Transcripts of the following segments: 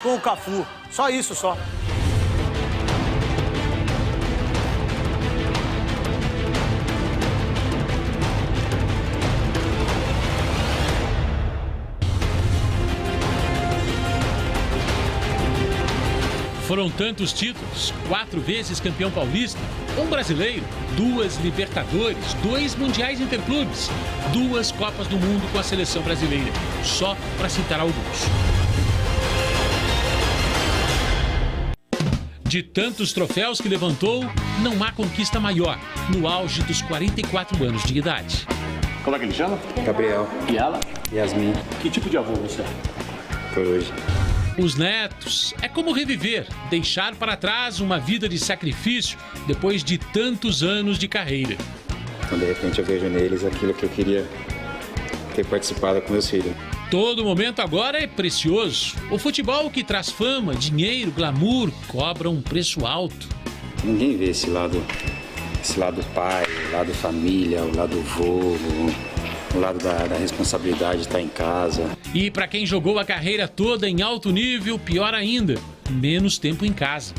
com o Cafu. Só isso, só. Foram tantos títulos, 4 vezes campeão paulista, um brasileiro, 2 Libertadores, 2 mundiais interclubes, 2 Copas do Mundo com a seleção brasileira, só para citar alguns. De tantos troféus que levantou, não há conquista maior, no auge dos 44 anos de idade. Como é que ele chama? Gabriel. E ela? Yasmin. Que tipo de avô você é? Por hoje. Os netos é como reviver, deixar para trás uma vida de sacrifício depois de tantos anos de carreira. Então, de repente, eu vejo neles aquilo que eu queria ter participado com meus filhos. Todo momento agora é precioso. O futebol que traz fama, dinheiro, glamour, cobra um preço alto. Ninguém vê esse lado pai, o lado família, o lado vô, o lado da responsabilidade de estar em casa. E para quem jogou a carreira toda em alto nível, pior ainda, menos tempo em casa.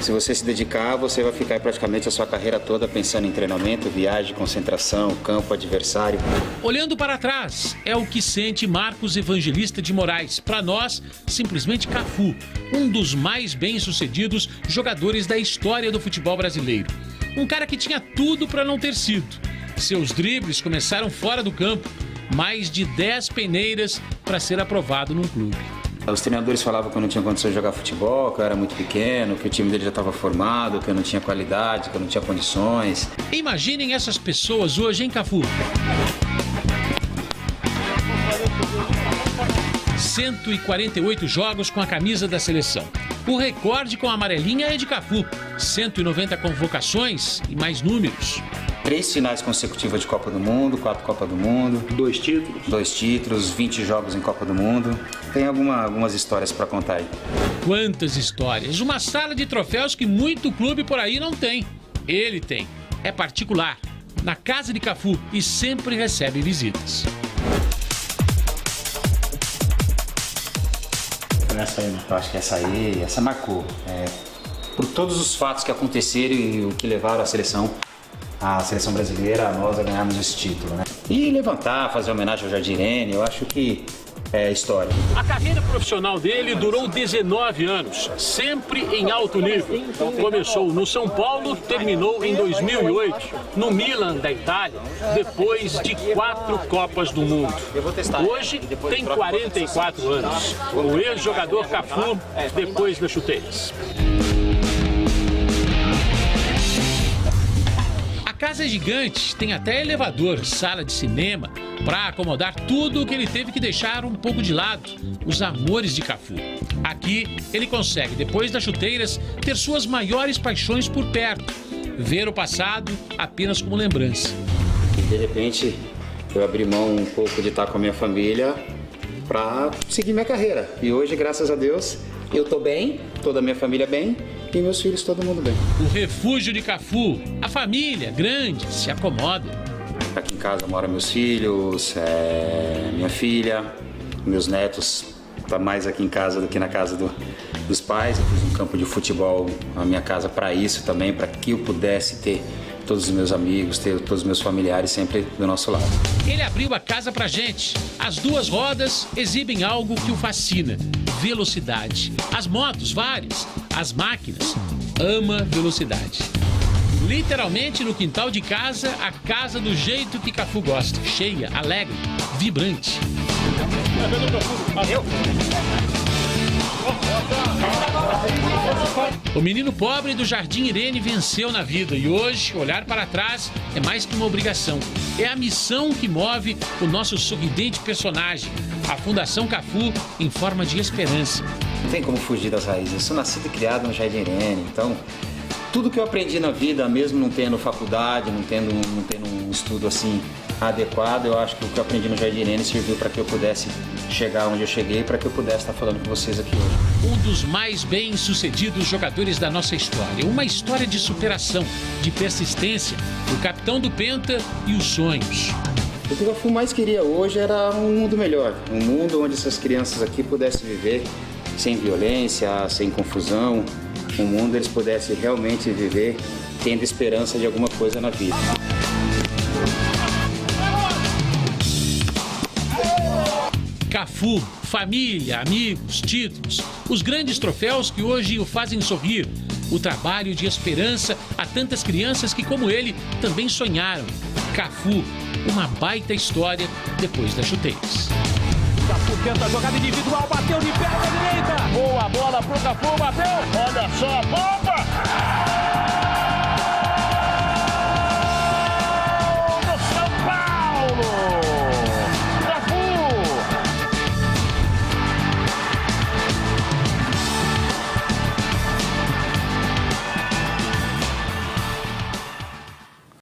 Se você se dedicar, você vai ficar praticamente a sua carreira toda pensando em treinamento, viagem, concentração, campo, adversário. Olhando para trás, é o que sente Marcos Evangelista de Moraes. Para nós, simplesmente Cafu, um dos mais bem-sucedidos jogadores da história do futebol brasileiro. Um cara que tinha tudo para não ter sido. Seus dribles começaram fora do campo, mais de 10 peneiras para ser aprovado num clube. Os treinadores falavam que eu não tinha condição de jogar futebol, que eu era muito pequeno, que o time dele já estava formado, que eu não tinha qualidade, que eu não tinha condições. Imaginem essas pessoas hoje, hein, Cafu? 148 jogos com a camisa da seleção. O recorde com a amarelinha é de Cafu. 190 convocações e mais números. 3 finais consecutivas de Copa do Mundo, 4 Copa do Mundo. 2 títulos? 2 títulos, 20 jogos em Copa do Mundo. Tem algumas histórias para contar aí. Quantas histórias! Uma sala de troféus que muito clube por aí não tem. Ele tem. É particular. Na casa de Cafu e sempre recebe visitas. Essa aí, eu acho que essa marcou. Por todos os fatos que aconteceram e o que levaram a seleção brasileira, nós a ganharmos esse título, né? E levantar, fazer homenagem ao Jardim Irene, eu acho que é história. A carreira profissional dele durou 19 anos, sempre em alto nível. Começou no São Paulo, terminou em 2008, no Milan da Itália, depois de 4 Copas do Mundo. Hoje tem 44 anos. O ex-jogador Cafu, depois das chuteiras. A casa é gigante, tem até elevador, sala de cinema, para acomodar tudo o que ele teve que deixar um pouco de lado, os amores de Cafu. Aqui, ele consegue, depois das chuteiras, ter suas maiores paixões por perto, ver o passado apenas como lembrança. De repente, eu abri mão um pouco de estar com a minha família para seguir minha carreira. E hoje, graças a Deus, eu tô bem, toda a minha família bem e meus filhos, todo mundo bem. O refúgio de Cafu, a família grande, se acomoda. Aqui em casa moram meus filhos, minha filha, meus netos. Tá mais aqui em casa do que na casa dos pais. Eu fiz um campo de futebol na minha casa para isso também, para que eu pudesse ter todos os meus amigos, ter todos os meus familiares sempre do nosso lado. Ele abriu a casa pra gente. As 2 rodas exibem algo que o fascina: velocidade. As motos, várias. As máquinas, ama velocidade. Literalmente no quintal de casa, a casa do jeito que Cafu gosta. Cheia, alegre, vibrante. O menino pobre do Jardim Irene venceu na vida e hoje, olhar para trás é mais que uma obrigação. É a missão que move o nosso sorridente personagem, a Fundação Cafu, em forma de esperança. Não tem como fugir das raízes. Eu sou nascido e criado no Jardim Irene, então tudo que eu aprendi na vida, mesmo não tendo faculdade, não tendo um estudo assim adequado, eu acho que o que eu aprendi no Jardim Irene serviu para que eu pudesse chegar onde eu cheguei, para que eu pudesse estar falando com vocês aqui hoje. Um dos mais bem-sucedidos jogadores da nossa história. Uma história de superação, de persistência, o capitão do Penta e os sonhos. O que o mais queria hoje era um mundo melhor, um mundo onde essas crianças aqui pudessem viver sem violência, sem confusão, um mundo eles pudessem realmente viver tendo esperança de alguma coisa na vida. Cafu, família, amigos, títulos, os grandes troféus que hoje o fazem sorrir, o trabalho de esperança a tantas crianças que, como ele, também sonharam. Cafu, uma baita história depois das chuteiras. Cafu tenta a jogada individual, bateu de pé na direita. Boa bola pro Cafu, bateu. Olha só, bomba!